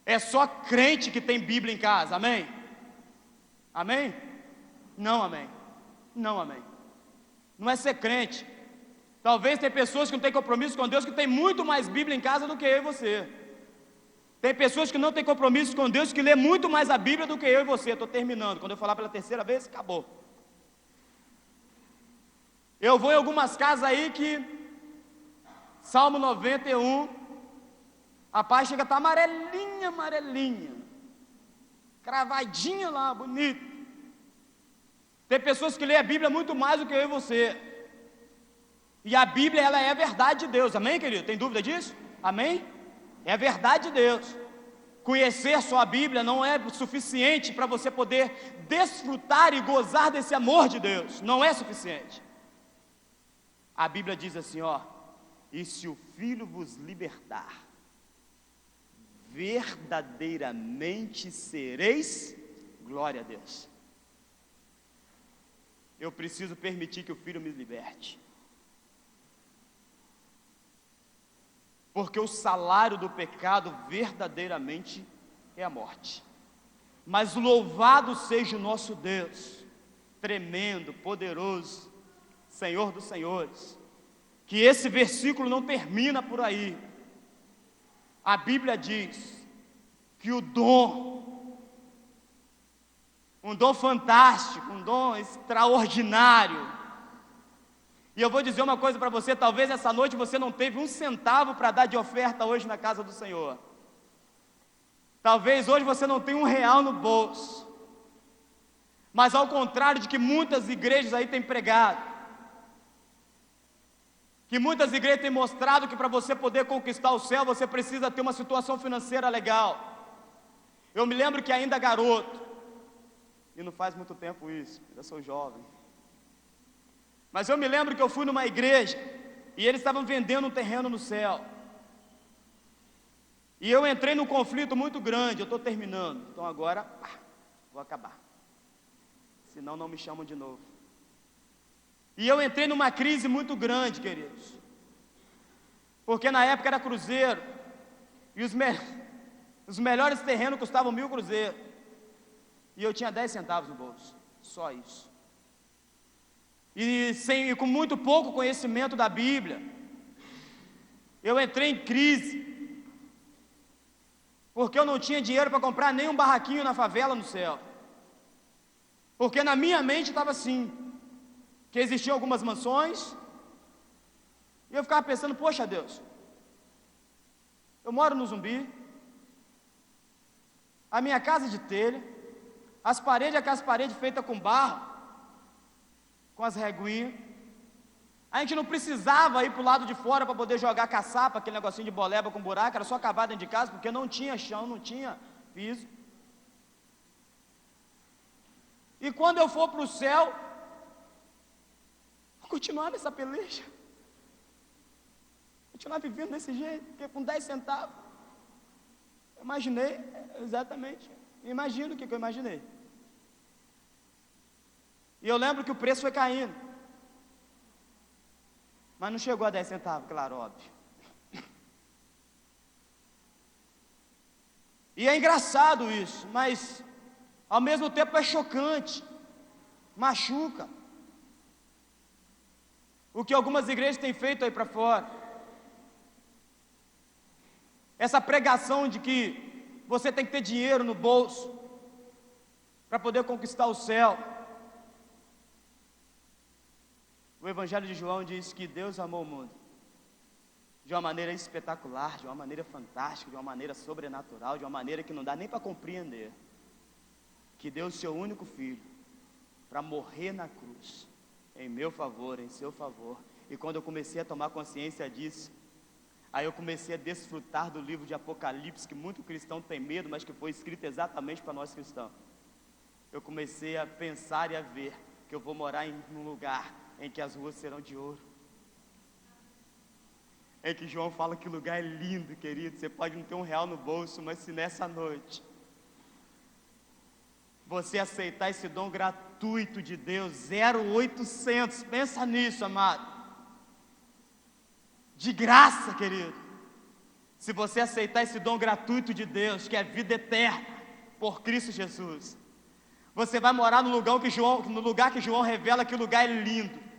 É só crente que tem Bíblia em casa, amém? Amém? Não, amém. Não, amém. Não é ser crente. Talvez tem pessoas que não têm compromisso com Deus que tem muito mais Bíblia em casa do que eu e você. Tem pessoas que não têm compromisso com Deus que lê muito mais a Bíblia do que eu e você. Estou terminando. Quando eu falar pela terceira vez, acabou. Eu vou em algumas casas aí que Salmo 91, a paz chega a estar amarelinha, amarelinha, cravadinha lá, bonito. Tem pessoas que lêem a Bíblia muito mais do que eu e você. E a Bíblia, ela é a verdade de Deus, amém, querido? Tem dúvida disso? Amém? É a verdade de Deus. Conhecer só a Bíblia não é suficiente para você poder desfrutar e gozar desse amor de Deus. Não é suficiente. A Bíblia diz assim, ó, e se o Filho vos libertar, verdadeiramente sereis, glória a Deus. Eu preciso permitir que o Filho me liberte, porque o salário do pecado verdadeiramente é a morte. Mas louvado seja o nosso Deus, tremendo, poderoso, Senhor dos senhores, que esse versículo não termina por aí. A Bíblia diz que o dom, um dom fantástico, um dom extraordinário. E eu vou dizer uma coisa para você, talvez essa noite você não teve um centavo para dar de oferta hoje na casa do Senhor. Talvez hoje você não tenha R$1 no bolso. Mas ao contrário de que muitas igrejas aí têm pregado, que muitas igrejas têm mostrado que para você poder conquistar o céu, você precisa ter uma situação financeira legal. Eu me lembro que ainda garoto, e não faz muito tempo isso, ainda sou jovem, mas eu me lembro que eu fui numa igreja, e eles estavam vendendo um terreno no céu, e eu entrei num conflito muito grande. Eu estou terminando, então agora, vou acabar, senão não me chamam de novo. E eu entrei numa crise muito grande, queridos, porque na época era cruzeiro, e os melhores terrenos custavam 1.000 cruzeiros, e eu tinha 10 centavos no bolso, só isso. E com muito pouco conhecimento da Bíblia, eu entrei em crise, porque eu não tinha dinheiro para comprar nem um barraquinho na favela no céu, porque na minha mente estava assim, que existiam algumas mansões, e eu ficava pensando, poxa Deus, eu moro no Zumbi, a minha casa é de telha, as paredes é aquelas paredes feitas com barro, com as reguinhas, A gente não precisava ir para o lado de fora para poder jogar caçapa, aquele negocinho de boleba com buraco, era só acabar dentro de casa, porque não tinha chão, não tinha piso. E quando eu for para o céu, vou continuar nessa peleja, continuar vivendo desse jeito, porque com 10 centavos, eu imaginei, exatamente, imagino o que eu imaginei. E eu lembro que o preço foi caindo, mas não chegou a 10 centavos, claro, óbvio. E é engraçado isso, mas ao mesmo tempo é chocante, machuca. O que algumas igrejas têm feito aí para fora. Essa pregação de que você tem que ter dinheiro no bolso para poder conquistar o céu. O Evangelho de João diz que Deus amou o mundo de uma maneira espetacular, de uma maneira fantástica, de uma maneira sobrenatural, de uma maneira que não dá nem para compreender. Que deu o seu único filho para morrer na cruz, em meu favor, em seu favor. E quando eu comecei a tomar consciência disso, aí eu comecei a desfrutar do livro de Apocalipse, que muito cristão tem medo, mas que foi escrito exatamente para nós cristãos. Eu comecei a pensar e a ver que eu vou morar em um lugar em que as ruas serão de ouro. É que João fala que o lugar é lindo, querido. Você pode não ter R$1 no bolso, mas se nessa noite você aceitar esse dom gratuito de Deus, 0,800, pensa nisso, amado. De graça, querido. Se você aceitar esse dom gratuito de Deus, que é vida eterna, por Cristo Jesus, você vai morar no lugar que João revela que o lugar é lindo,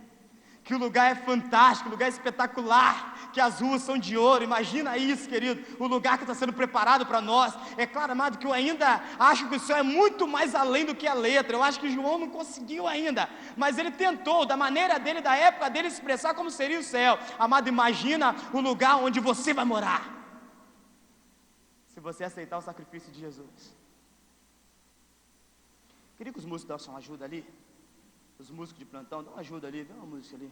que o lugar é fantástico, o lugar é espetacular, que as ruas são de ouro. Imagina isso, querido, o lugar que está sendo preparado para nós. É claro, amado, que eu ainda acho que o céu é muito mais além do que a letra. Eu acho que João não conseguiu ainda, mas ele tentou, da maneira dele, da época dele, expressar como seria o céu. Amado, imagina o lugar onde você vai morar, se você aceitar o sacrifício de Jesus. Queria que os músicos dessem uma ajuda ali. Os músicos de plantão, dá uma ajuda ali, vê uma música ali.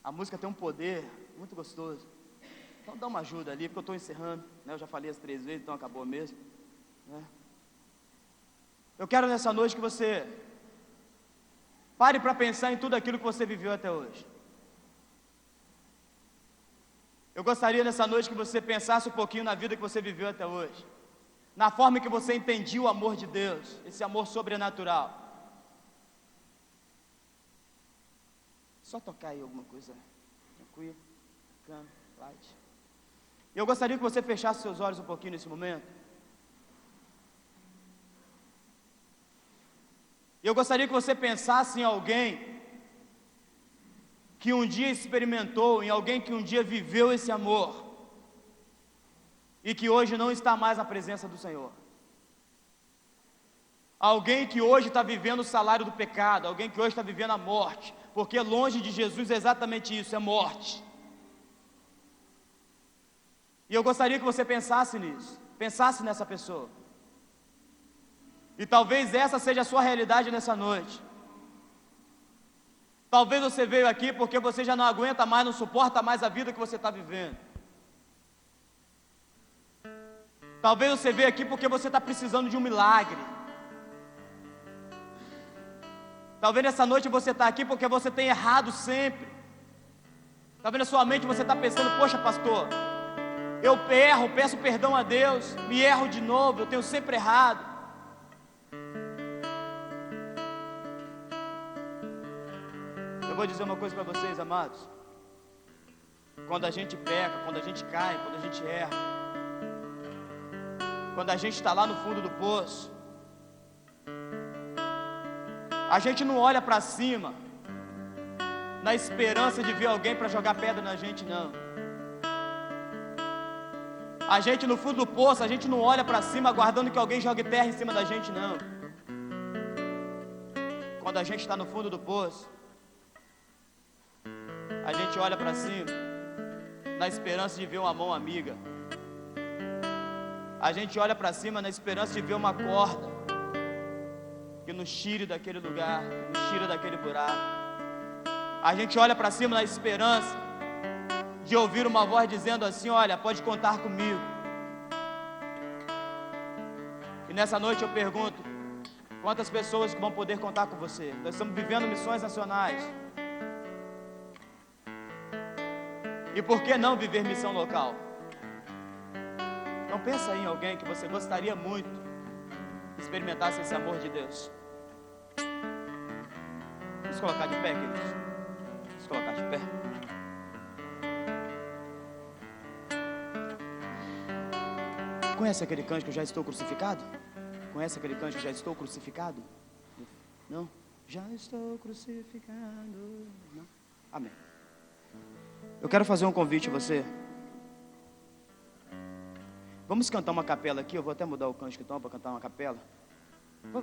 A música tem um poder muito gostoso. Então dá uma ajuda ali, porque eu estou encerrando, né? Eu já falei as 3 vezes, então acabou mesmo, né? Eu quero nessa noite que você pare para pensar em tudo aquilo que você viveu até hoje. Eu gostaria nessa noite que você pensasse um pouquinho na vida que você viveu até hoje, na forma que você entendia o amor de Deus, esse amor sobrenatural. Só tocar aí alguma coisa tranquilo, calma, light. Eu gostaria que você fechasse seus olhos um pouquinho nesse momento. Eu gostaria que você pensasse em alguém que um dia experimentou, em alguém que um dia viveu esse amor e que hoje não está mais na presença do Senhor. Alguém que hoje está vivendo o salário do pecado, alguém que hoje está vivendo a morte, porque longe de Jesus é exatamente isso, é morte. E eu gostaria que você pensasse nisso, pensasse nessa pessoa. E talvez essa seja a sua realidade nessa noite. Talvez você veio aqui porque você já não aguenta mais, não suporta mais a vida que você está vivendo. Talvez você veio aqui porque você está precisando de um milagre. Talvez nessa noite você está aqui porque você tem errado sempre. Talvez na sua mente você está pensando: poxa, pastor, eu erro, peço perdão a Deus, me erro de novo, eu tenho sempre errado. Eu vou dizer uma coisa para vocês, amados. Quando a gente peca, quando a gente cai, quando a gente erra, quando a gente está lá no fundo do poço, a gente não olha para cima na esperança de ver alguém para jogar pedra na gente, não. A gente no fundo do poço, a gente não olha para cima aguardando que alguém jogue terra em cima da gente, não. Quando a gente está no fundo do poço, a gente olha para cima na esperança de ver uma mão amiga. A gente olha para cima na esperança de ver uma corda que nos tire daquele lugar, que nos tire daquele buraco. A gente olha para cima na esperança de ouvir uma voz dizendo assim: olha, pode contar comigo. E nessa noite eu pergunto: quantas pessoas que vão poder contar com você? Nós estamos vivendo missões nacionais. E por que não viver missão local? Então pensa aí em alguém que você gostaria muito de experimentar esse amor de Deus. Vamos colocar de pé, queridos. Vamos colocar de pé. Conhece aquele cântico, já estou crucificado? Conhece aquele cântico, já estou crucificado? Não? Já estou crucificado. Não? Amém. Eu quero fazer um convite a você. Vamos cantar uma capela aqui. Eu vou até mudar o cântico então para cantar uma capela.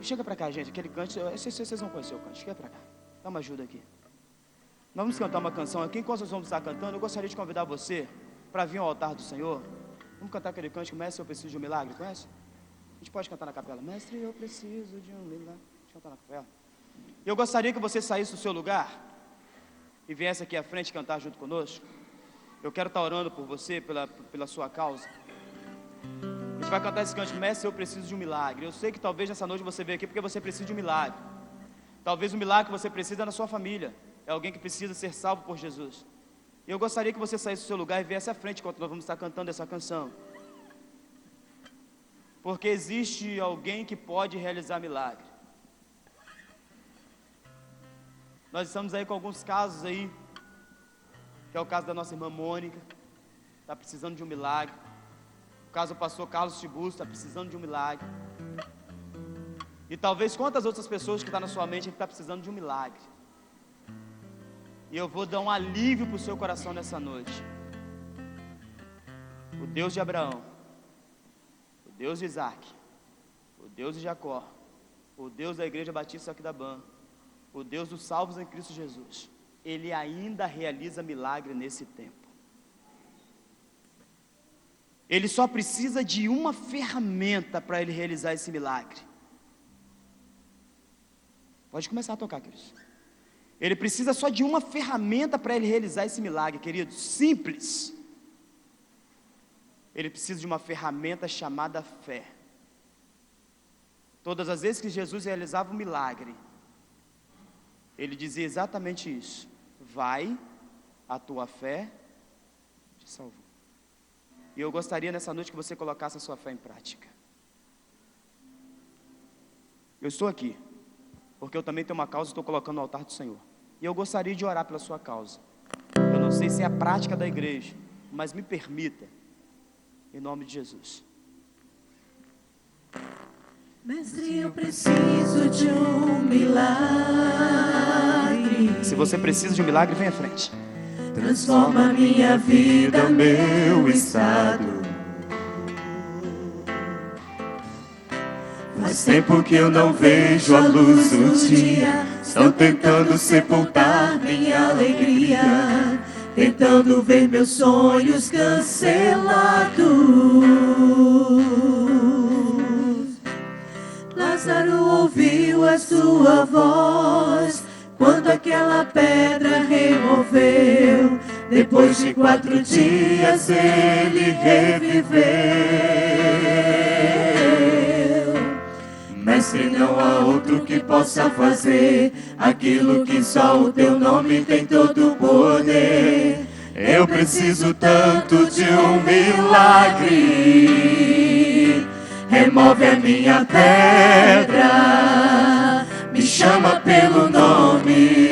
Chega para cá, gente. Aquele cântico, vocês vão conhecer o cântico. Chega para cá. Dá uma ajuda aqui. Nós vamos cantar uma canção aqui. Enquanto nós vamos estar cantando, eu gostaria de convidar você para vir ao altar do Senhor. Vamos cantar aquele cântico: Mestre, eu preciso de um milagre. Conhece? A gente pode cantar na capela. Mestre, eu preciso de um milagre. Deixa eu cantar na capela. Eu gostaria que você saísse do seu lugar e viesse aqui à frente cantar junto conosco. Eu quero estar orando por você, pela sua causa. A gente vai cantar esse cântico: Mestre, eu preciso de um milagre. Eu sei que talvez nessa noite você veio aqui porque você precisa de um milagre. Talvez o milagre que você precisa é na sua família. É alguém que precisa ser salvo por Jesus. E eu gostaria que você saísse do seu lugar e viesse à frente enquanto nós vamos estar cantando essa canção. Porque existe alguém que pode realizar milagre. Nós estamos aí com alguns casos aí, que é o caso da nossa irmã Mônica, está precisando de um milagre. O caso do pastor Carlos Tiburcio está precisando de um milagre. E talvez quantas outras pessoas que estão na sua mente que está precisando de um milagre. E eu vou dar um alívio para o seu coração nessa noite. O Deus de Abraão, o Deus de Isaac, o Deus de Jacó, o Deus da Igreja Batista Aquidabã, o Deus dos salvos em Cristo Jesus, Ele ainda realiza milagre nesse tempo. Ele só precisa de uma ferramenta para Ele realizar esse milagre. Pode começar a tocar, queridos. Ele precisa só de uma ferramenta para Ele realizar esse milagre, queridos. Simples. Ele precisa de uma ferramenta chamada fé. Todas as vezes que Jesus realizava um milagre, Ele dizia exatamente isso: vai, a tua fé te salvou. E eu gostaria nessa noite que você colocasse a sua fé em prática. Eu estou aqui porque eu também tenho uma causa e estou colocando no altar do Senhor. E eu gostaria de orar pela sua causa. Eu não sei se é a prática da igreja, mas me permita, em nome de Jesus. Mestre, eu preciso de um milagre. Se você precisa de um milagre, vem à frente. Transforma minha vida, meu estado. Faz tempo que eu não vejo a luz do dia. Estão tentando sepultar minha alegria, tentando ver meus sonhos cancelados. Lázaro ouviu a sua voz quando aquela pedra removeu. Depois de 4 dias ele reviveu. Mestre, não há outro que possa fazer aquilo que só o teu nome tem todo o poder. Eu preciso tanto de um milagre. Remove a minha pedra, me chama pelo nome,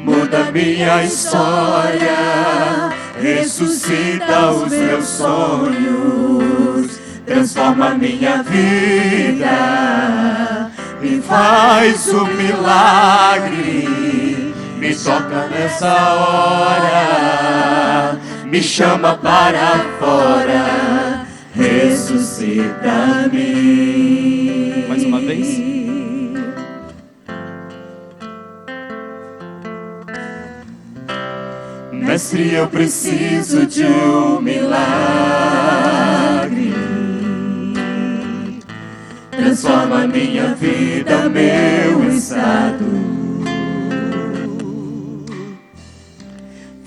muda minha história, ressuscita os meus sonhos, transforma minha vida, me faz um milagre, me toca nessa hora, me chama para fora, ressuscita-me. Mais uma vez. Mestre, eu preciso de um milagre. Transforma minha vida, meu estado.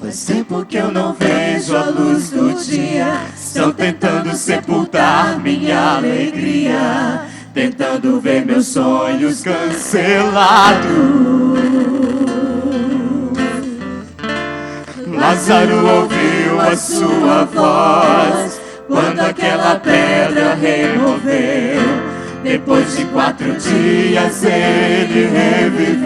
Faz tempo que eu não vejo a luz do dia. Estão tentando sepultar minha alegria, tentando ver meus sonhos cancelados. Lázaro ouviu a sua voz quando aquela pedra removeu. Depois de 4 dias ele reviveu.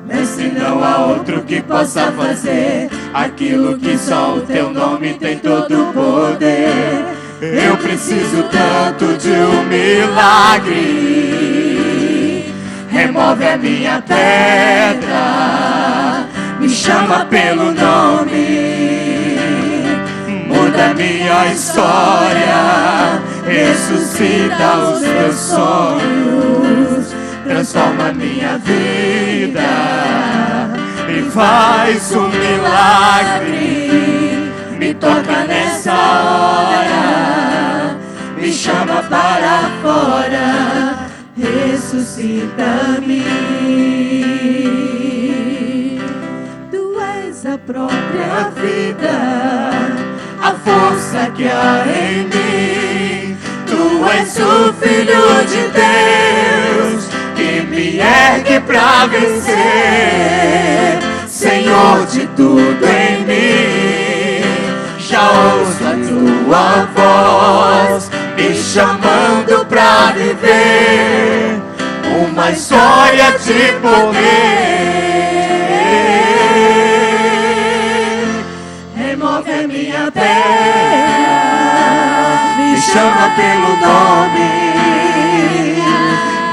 Mestre, não há outro que possa fazer aquilo que só o teu nome tem todo o poder. Eu preciso tanto de um milagre. Remove a minha pedra, me chama pelo nome, muda minha história, ressuscita os meus sonhos, transforma minha vida e faz um milagre. Me toca nessa hora, me chama para fora, ressuscita-me. Tu és a própria vida, a força que há em mim. Tu és o Filho de Deus, que me ergue pra vencer. Senhor de tudo em mim, já ouço a tua voz me chamando pra viver uma história de poder. Remove a minha pedra, me chama pelo nome,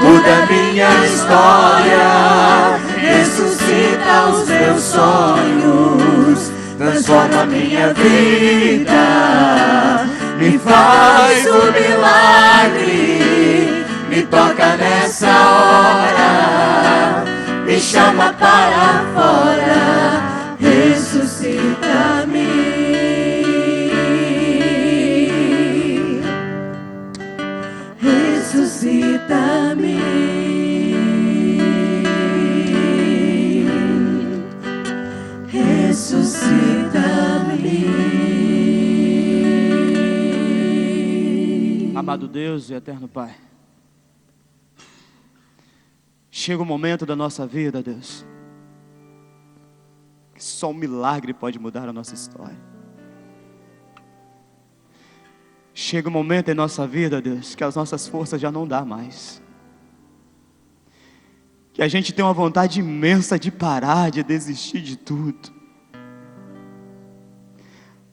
muda minha história, ressuscita os meus sonhos, transforma minha vida, me faz um milagre, me toca nessa hora, me chama para fora, ressuscita-me. Ressuscita-me. Ressuscita-me. Amado Deus e eterno Pai, chega o momento da nossa vida, Deus, que só um milagre pode mudar a nossa história. Chega o momento em nossa vida, Deus, que as nossas forças já não dão mais, que a gente tem uma vontade imensa de parar, de desistir de tudo.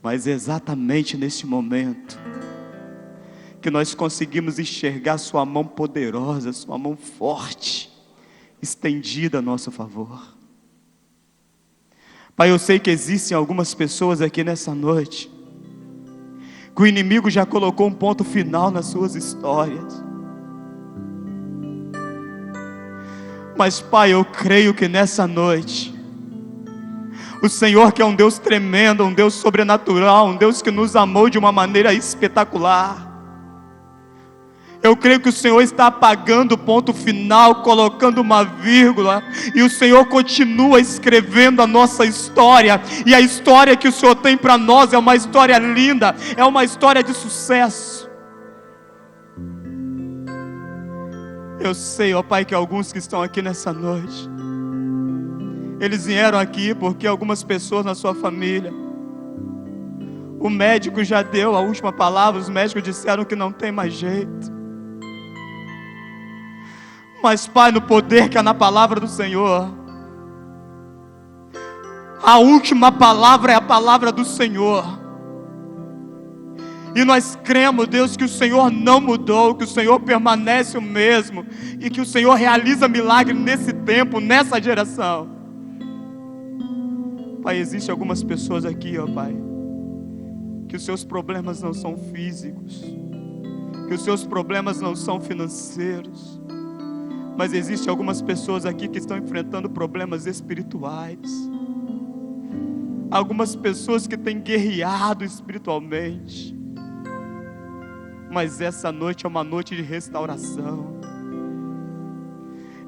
Mas é exatamente nesse momento que nós conseguimos enxergar sua mão poderosa, sua mão forte, estendida a nosso favor. Pai, eu sei que existem algumas pessoas aqui nessa noite que o inimigo já colocou um ponto final nas suas histórias. Mas Pai, eu creio que nessa noite o Senhor, que é um Deus tremendo, um Deus sobrenatural, um Deus que nos amou de uma maneira espetacular, eu creio que o Senhor está apagando o ponto final, colocando uma vírgula, e o Senhor continua escrevendo a nossa história, e a história que o Senhor tem para nós é uma história linda, é uma história de sucesso. Eu sei, ó Pai, que alguns que estão aqui nessa noite, eles vieram aqui porque algumas pessoas na sua família, o médico já deu a última palavra, os médicos disseram que não tem mais jeito. Mas Pai, no poder que há na palavra do Senhor, a última palavra é a palavra do Senhor. E nós cremos, Deus, que o Senhor não mudou, que o Senhor permanece o mesmo, e que o Senhor realiza milagre nesse tempo, nessa geração. Pai, existem algumas pessoas aqui, ó Pai, que os seus problemas não são físicos, que os seus problemas não são financeiros, mas existem algumas pessoas aqui que estão enfrentando problemas espirituais. Algumas pessoas que têm guerreado espiritualmente. Mas essa noite é uma noite de restauração.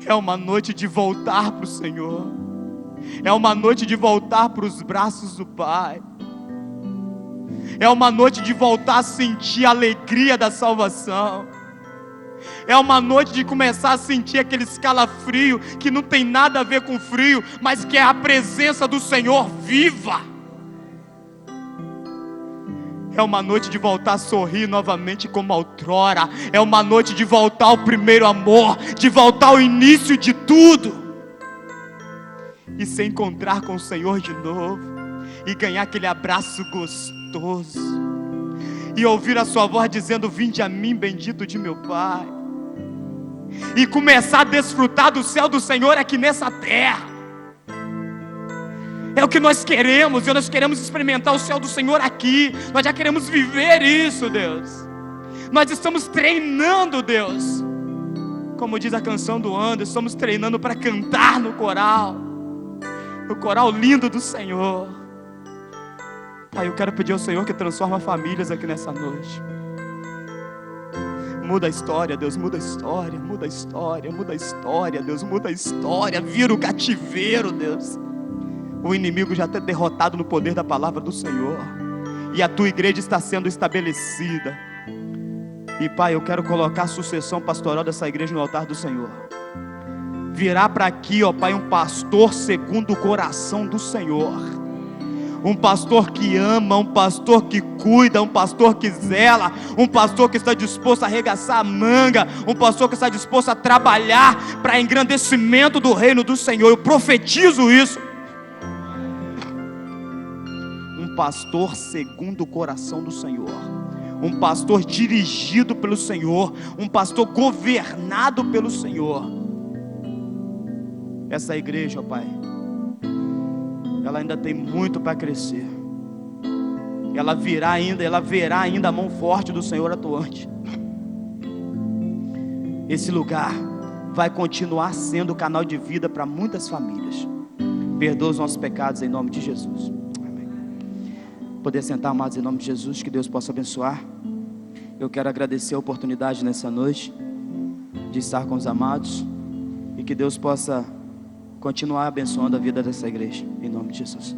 É uma noite de voltar para o Senhor. É uma noite de voltar para os braços do Pai. É uma noite de voltar a sentir a alegria da salvação. É uma noite de começar a sentir aquele escalafrio que não tem nada a ver com frio, mas que é a presença do Senhor viva. É uma noite de voltar a sorrir novamente como outrora. É uma noite de voltar ao primeiro amor, de voltar ao início de tudo, e se encontrar com o Senhor de novo, e ganhar aquele abraço gostoso, e ouvir a sua voz dizendo: vinde a mim, bendito de meu Pai, e começar a desfrutar do céu do Senhor aqui nessa terra. É o que nós queremos, e nós queremos experimentar o céu do Senhor aqui. Nós já queremos viver isso, Deus. Nós estamos treinando, Deus. Como diz a canção do Anderson, estamos treinando para cantar no coral lindo do Senhor. Pai, eu quero pedir ao Senhor que transforma famílias aqui nessa noite. Muda a história, Deus, muda a história, muda a história, muda a história, Deus, muda a história. Vira o cativeiro, Deus. O inimigo já está derrotado no poder da palavra do Senhor, e a tua igreja está sendo estabelecida. E Pai, eu quero colocar a sucessão pastoral dessa igreja no altar do Senhor. Virá para aqui, ó Pai, um pastor segundo o coração do Senhor. Um pastor que ama, um pastor que cuida, um pastor que zela, um pastor que está disposto a arregaçar a manga, um pastor que está disposto a trabalhar para engrandecimento do reino do Senhor. Eu profetizo isso. Um pastor segundo o coração do Senhor, um pastor dirigido pelo Senhor, um pastor governado pelo Senhor. Essa igreja, ó Pai, ela ainda tem muito para crescer. Ela verá ainda a mão forte do Senhor atuante. Esse lugar vai continuar sendo canal de vida para muitas famílias. Perdoa os nossos pecados em nome de Jesus. Poder sentar, amados, em nome de Jesus, que Deus possa abençoar. Eu quero agradecer a oportunidade nessa noite de estar com os amados, e que Deus possa continuar abençoando a vida dessa igreja, em nome de Jesus.